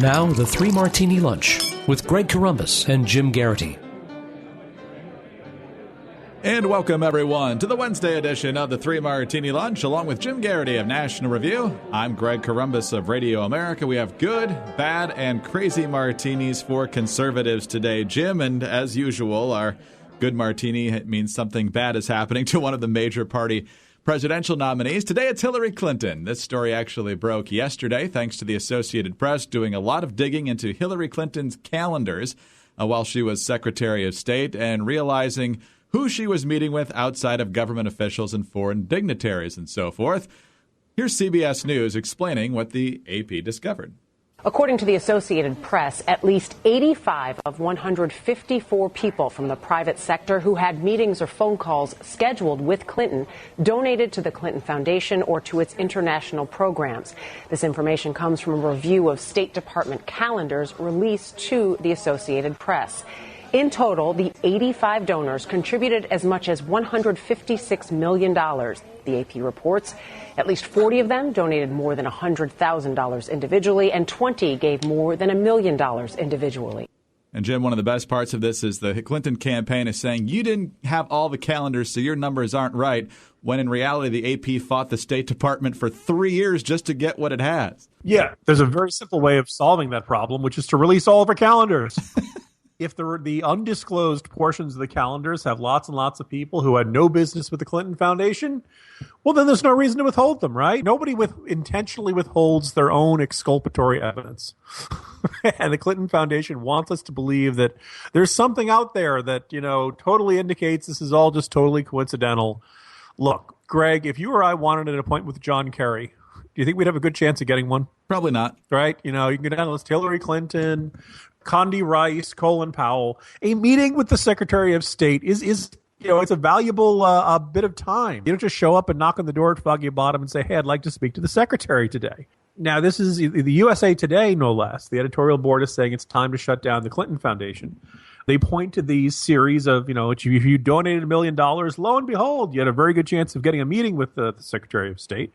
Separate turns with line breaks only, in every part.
Now, the Three Martini Lunch with Greg Corombos and Jim Garrity.
And welcome, everyone, to the Wednesday edition of the Three Martini Lunch, along with Jim Garrity of National Review. I'm Greg Corombos of Radio America. We have good, bad, and crazy martinis for conservatives today, Jim. And as usual, our good martini means something bad is happening to one of the major party presidential nominees. Today, it's Hillary Clinton. This story actually broke yesterday, thanks to the Associated Press doing a lot of digging into Hillary Clinton's calendars while she was Secretary of State and realizing who she was meeting with outside of government officials and foreign dignitaries and so forth. Here's CBS News explaining what the AP discovered.
According to the Associated Press, at least 85 of 154 people from the private sector who had meetings or phone calls scheduled with Clinton donated to the Clinton Foundation or to its international programs. This information comes from a review of State Department calendars released to the Associated Press. In total, the 85 donors contributed as much as $156 million, the AP reports. At least 40 of them donated more than $100,000 individually, and 20 gave more than $1 million individually.
And Jim, one of the best parts of this is the Clinton campaign is saying you didn't have all the calendars, so your numbers aren't right, when in reality the AP fought the State Department for 3 years just to get what it has.
Yeah, there's a very simple way of solving that problem, which is to release all of our calendars. If the undisclosed portions of the calendars have lots and lots of people who had no business with the Clinton Foundation, well, then there's no reason to withhold them, right? Nobody intentionally withholds their own exculpatory evidence. And the Clinton Foundation wants us to believe that there's something out there that, totally indicates this is all just totally coincidental. Look, Greg, if you or I wanted an appointment with John Kerry, do you think we'd have a good chance of getting one?
Probably not.
Right? You can go down the list: Hillary Clinton, Condi Rice, Colin Powell. A meeting with the Secretary of State is it's a valuable bit of time. You don't just show up and knock on the door at Foggy Bottom and say, hey, I'd like to speak to the Secretary today. Now, this is the USA Today, no less. The editorial board is saying it's time to shut down the Clinton Foundation. They point to these series of, if you donated $1 million, lo and behold, you had a very good chance of getting a meeting with the Secretary of State.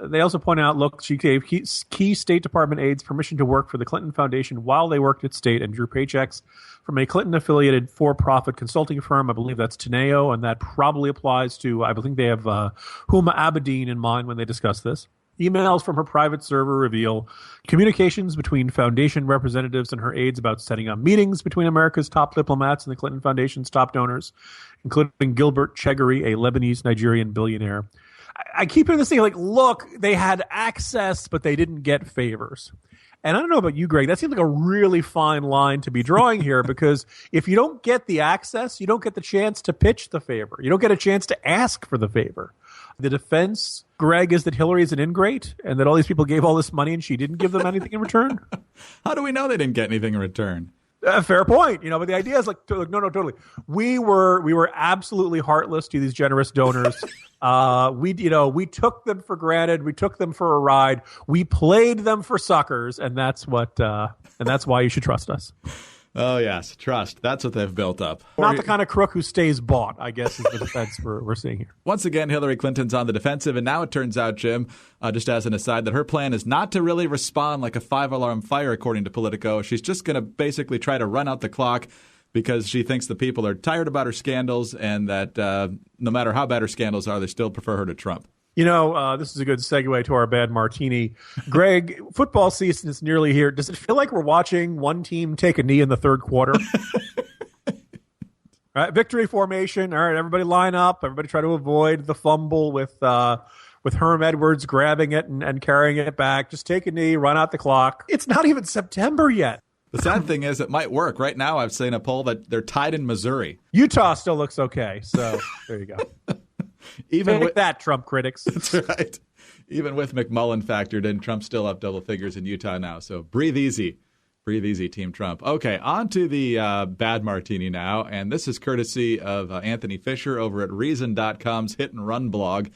They also point out, look, she gave key State Department aides permission to work for the Clinton Foundation while they worked at State and drew paychecks from a Clinton-affiliated for-profit consulting firm. I believe that's Teneo, and that probably applies to, I think they have Huma Abedin in mind when they discuss this. Emails from her private server reveal communications between Foundation representatives and her aides about setting up meetings between America's top diplomats and the Clinton Foundation's top donors, including Gilbert Cheggary, a Lebanese-Nigerian billionaire. I keep hearing this thing like, look, they had access, but they didn't get favors. And I don't know about you, Greg, that seems like a really fine line to be drawing here, because if you don't get the access, you don't get the chance to pitch the favor. You don't get a chance to ask for the favor. The defense, Greg, is that Hillary is an ingrate and that all these people gave all this money and she didn't give them anything in return.
How do we know they didn't get anything in return?
Fair point, but the idea is no, totally. We were absolutely heartless to these generous donors. We took them for granted. We took them for a ride. We played them for suckers, and that's why you should trust us.
Oh yes, trust. That's what they've built up.
Not the kind of crook who stays bought, I guess, is the defense we're seeing here.
Once again, Hillary Clinton's on the defensive, and now it turns out, Jim, just as an aside, that her plan is not to really respond like a 5-alarm fire, according to Politico. She's just going to basically try to run out the clock because she thinks the people are tired about her scandals and that no matter how bad her scandals are, they still prefer her to Trump.
This is a good segue to our bad martini. Greg, football season is nearly here. Does it feel like we're watching one team take a knee in the third quarter? All right, victory formation. All right, everybody line up. Everybody try to avoid the fumble with Herm Edwards grabbing it and carrying it back. Just take a knee, run out the clock. It's not even September yet.
The sad thing is it might work. Right now I've seen a poll that they're tied in Missouri.
Utah still looks okay, so there you go. Even with that, Trump critics.
That's right. Even with McMullen factored in, Trump's still up double figures in Utah now. So breathe easy. Breathe easy, Team Trump. Okay, on to the bad martini now. And this is courtesy of Anthony Fisher over at Reason.com's Hit and Run blog.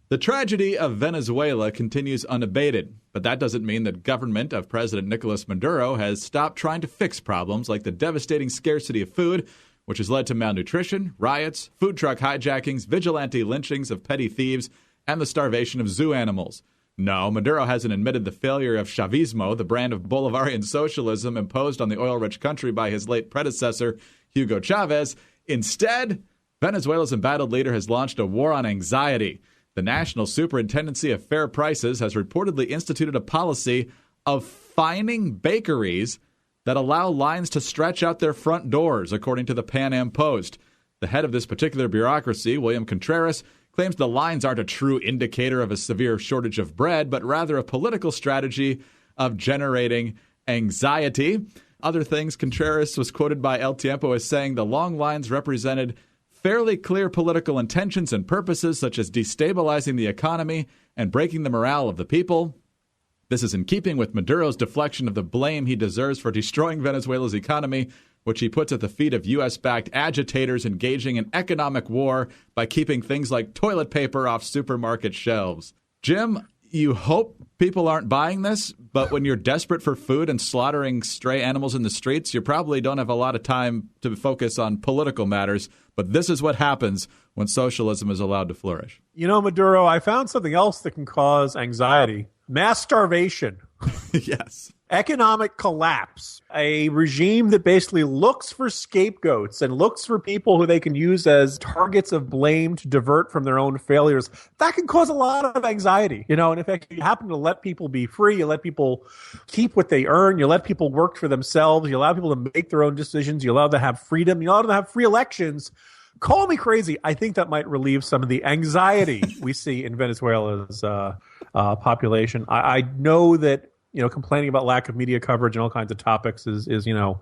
The tragedy of Venezuela continues unabated, but that doesn't mean that government of President Nicolas Maduro has stopped trying to fix problems like the devastating scarcity of food, which has led to malnutrition, riots, food truck hijackings, vigilante lynchings of petty thieves, and the starvation of zoo animals. No, Maduro hasn't admitted the failure of Chavismo, the brand of Bolivarian socialism imposed on the oil-rich country by his late predecessor, Hugo Chavez. Instead, Venezuela's embattled leader has launched a war on anxiety. The National Superintendency of Fair Prices has reportedly instituted a policy of fining bakeries that allow lines to stretch out their front doors, according to the Pan Am Post. The head of this particular bureaucracy, William Contreras, claims the lines aren't a true indicator of a severe shortage of bread, but rather a political strategy of generating anxiety. Other things, Contreras was quoted by El Tiempo as saying the long lines represented fairly clear political intentions and purposes, such as destabilizing the economy and breaking the morale of the people. This is in keeping with Maduro's deflection of the blame he deserves for destroying Venezuela's economy, which he puts at the feet of U.S.-backed agitators engaging in economic war by keeping things like toilet paper off supermarket shelves. Jim, you hope people aren't buying this, but when you're desperate for food and slaughtering stray animals in the streets, you probably don't have a lot of time to focus on political matters. But this is what happens when socialism is allowed to flourish.
You know, Maduro, I found something else that can cause anxiety. Mass starvation.
Yes.
Economic collapse. A regime that basically looks for scapegoats and looks for people who they can use as targets of blame to divert from their own failures. That can cause a lot of anxiety. You know, and in fact, you happen to let people be free, you let people keep what they earn, you let people work for themselves, you allow people to make their own decisions, you allow them to have freedom, you allow them to have free elections. Call me crazy. I think that might relieve some of the anxiety we see in Venezuela's population. I know that, you know, complaining about lack of media coverage and all kinds of topics is you know,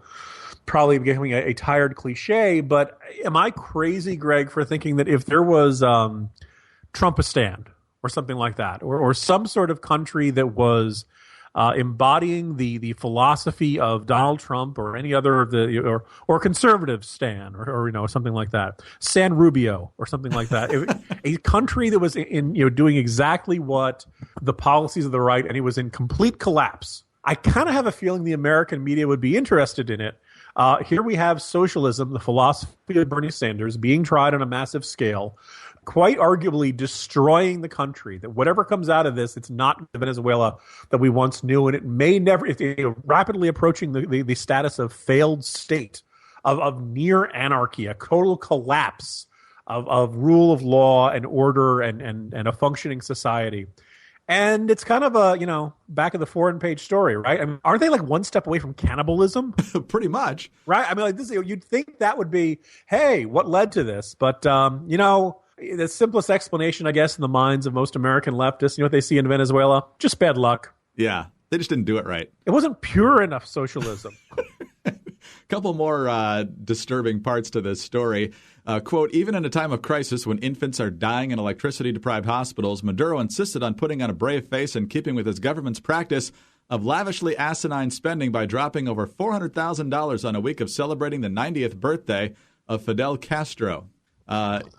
probably becoming a tired cliche. But am I crazy, Greg, for thinking that if there was Trumpistan or something like that, or some sort of country that was embodying the philosophy of Donald Trump or any other of the or conservative Stan or you know, something like that, San Rubio or something like that, a country that was in you know, doing exactly what the policies of the right, and it was in complete collapse, I kind of have a feeling the American media would be interested in it. Here we have socialism, the philosophy of Bernie Sanders, being tried on a massive scale, quite arguably destroying the country, that whatever comes out of this, it's not the Venezuela that we once knew, and it may never, if rapidly approaching the status of failed state, of near anarchy, a total collapse of rule of law and order and a functioning society. And it's kind of a, you know, back of the foreign page story, right? I mean, aren't they like one step away from cannibalism?
Pretty much.
Right? I mean, like this, you'd think that would be, hey, what led to this? But, you know, the simplest explanation, I guess, in the minds of most American leftists, you know what they see in Venezuela? Just bad luck.
Yeah, they just didn't do it right.
It wasn't pure enough socialism.
Couple more disturbing parts to this story. Quote, even in a time of crisis when infants are dying in electricity-deprived hospitals, Maduro insisted on putting on a brave face and keeping with his government's practice of lavishly asinine spending by dropping over $400,000 on a week of celebrating the 90th birthday of Fidel Castro.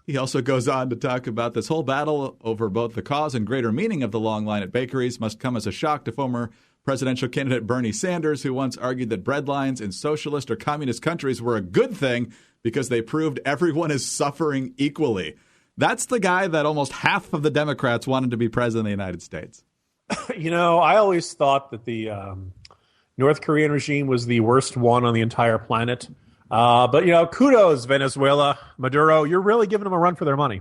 He also goes on to talk about this whole battle over both the cause and greater meaning of the long line at bakeries must come as a shock to former presidential candidate Bernie Sanders, who once argued that bread lines in socialist or communist countries were a good thing because they proved everyone is suffering equally. That's the guy that almost half of the Democrats wanted to be president of the United States.
You know, I always thought that the North Korean regime was the worst one on the entire planet. But, you know, kudos, Venezuela, Maduro. You're really giving them a run for their money.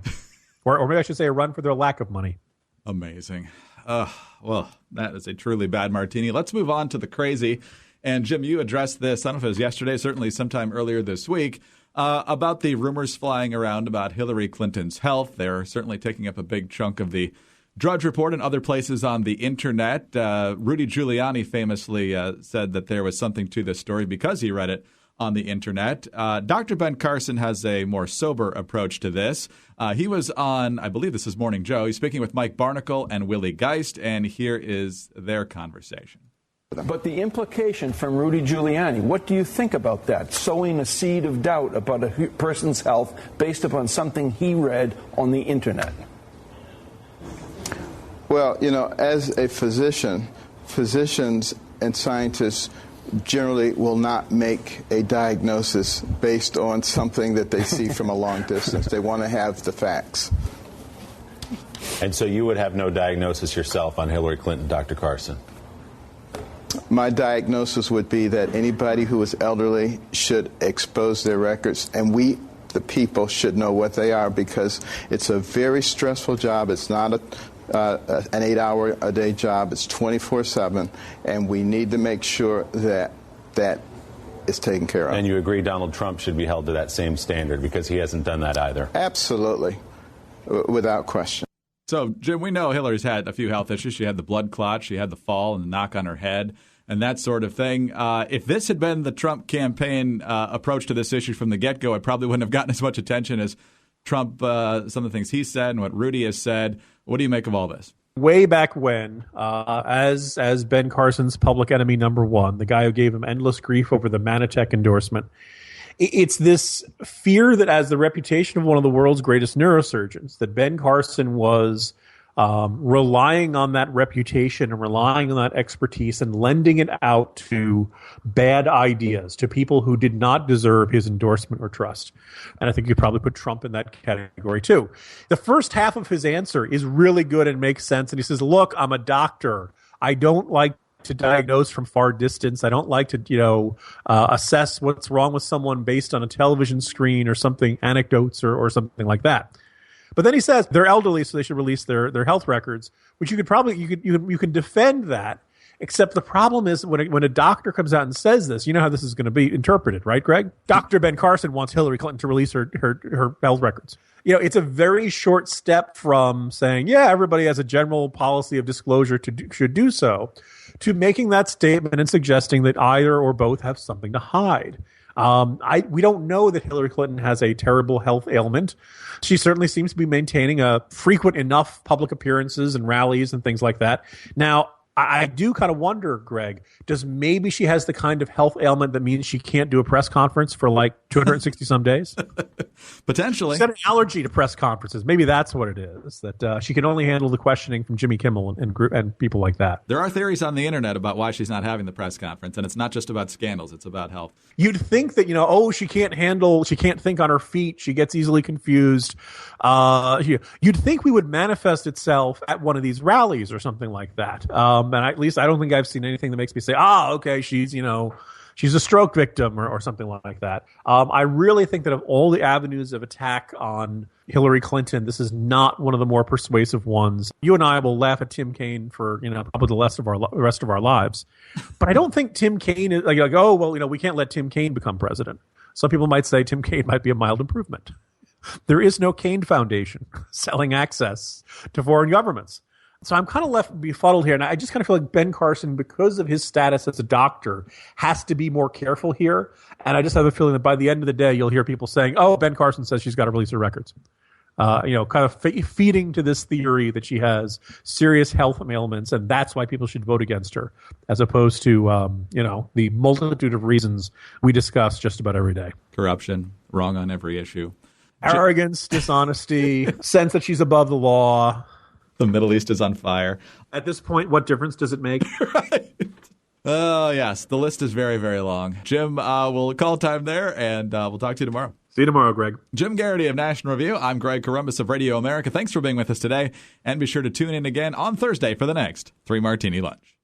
Or maybe I should say a run for their lack of money.
Amazing. Well, that is a truly bad martini. Let's move on to the crazy. And, Jim, you addressed this, I don't know if it was yesterday, certainly sometime earlier this week, about the rumors flying around about Hillary Clinton's health. They're certainly taking up a big chunk of the Drudge Report and other places on the Internet. Rudy Giuliani famously said that there was something to this story because he read it on the Internet. Dr. Ben Carson has a more sober approach to this. He was on, I believe this is Morning Joe. He's speaking with Mike Barnicle and Willie Geist, and here is their conversation.
But the implication from Rudy Giuliani, what do you think about that? Sowing a seed of doubt about a person's health based upon something he read on the Internet.
Well, you know, as a physician, physicians and scientists generally will not make a diagnosis based on something that they see from a long distance. They want to have the facts.
And so you would have no diagnosis yourself on Hillary Clinton, Dr. Carson?
My diagnosis would be that anybody who is elderly should expose their records, and we, the people, should know what they are, because it's a very stressful job. It's not an 8-hour-a-day job. It's 24/7, and we need to make sure that that is taken care of.
And you agree Donald Trump should be held to that same standard, because he hasn't done that either?
Absolutely, without question.
So, Jim, we know Hillary's had a few health issues. She had the blood clot, she had the fall and the knock on her head, and that sort of thing. If this had been the Trump campaign approach to this issue from the get-go, it probably wouldn't have gotten as much attention as Trump, some of the things he said and what Rudy has said. What do you make of all this?
Way back when, as Ben Carson's public enemy number one, the guy who gave him endless grief over the Manitech endorsement, it's this fear that as the reputation of one of the world's greatest neurosurgeons, that Ben Carson was relying on that reputation and relying on that expertise and lending it out to bad ideas, to people who did not deserve his endorsement or trust. And I think you probably put Trump in that category too. The first half of his answer is really good and makes sense. And he says, look, I'm a doctor. I don't like to diagnose from far distance. I don't like to, assess what's wrong with someone based on a television screen or something, anecdotes or something like that. But then he says they're elderly, so they should release their health records, which you can defend that. Except the problem is when a doctor comes out and says this, you know how this is going to be interpreted, right, Greg? Dr. Ben Carson wants Hillary Clinton to release her health records. It's a very short step from saying, yeah, everybody has a general policy of disclosure should do so, to making that statement and suggesting that either or both have something to hide. We don't know that Hillary Clinton has a terrible health ailment. She certainly seems to be maintaining frequent enough public appearances and rallies and things like that. Now, I do kind of wonder, Greg, does maybe she has the kind of health ailment that means she can't do a press conference for like 260 some days?
Potentially.
She's got an allergy to press conferences. Maybe that's what it is, that she can only handle the questioning from Jimmy Kimmel and people like that.
There are theories on the internet about why she's not having the press conference, and it's not just about scandals, it's about health.
You'd think that, she can't think on her feet, she gets easily confused. You'd think we would manifest itself at one of these rallies or something like that. And at least I don't think I've seen anything that makes me say, okay, she's a stroke victim or something like that. I really think that of all the avenues of attack on Hillary Clinton, this is not one of the more persuasive ones. You and I will laugh at Tim Kaine for, probably the rest of our lives. But I don't think Tim Kaine is like, we can't let Tim Kaine become president. Some people might say Tim Kaine might be a mild improvement. There is no Kaine Foundation selling access to foreign governments. So I'm kind of left befuddled here. And I just kind of feel like Ben Carson, because of his status as a doctor, has to be more careful here. And I just have a feeling that by the end of the day, you'll hear people saying, Ben Carson says she's got to release her records. Kind of feeding to this theory that she has serious health ailments, and that's why people should vote against her, as opposed to, the multitude of reasons we discuss just about every day.
Corruption, wrong on every issue.
Arrogance, dishonesty, sense that she's above the law.
The Middle East is on fire.
At this point, what difference does it make?
Right. Oh, yes. The list is very, very long. Jim, we'll call time there, and we'll talk to you tomorrow.
See you tomorrow, Greg.
Jim Garrity of National Review. I'm Greg Corombos of Radio America. Thanks for being with us today, and be sure to tune in again on Thursday for the next 3 Martini Lunch.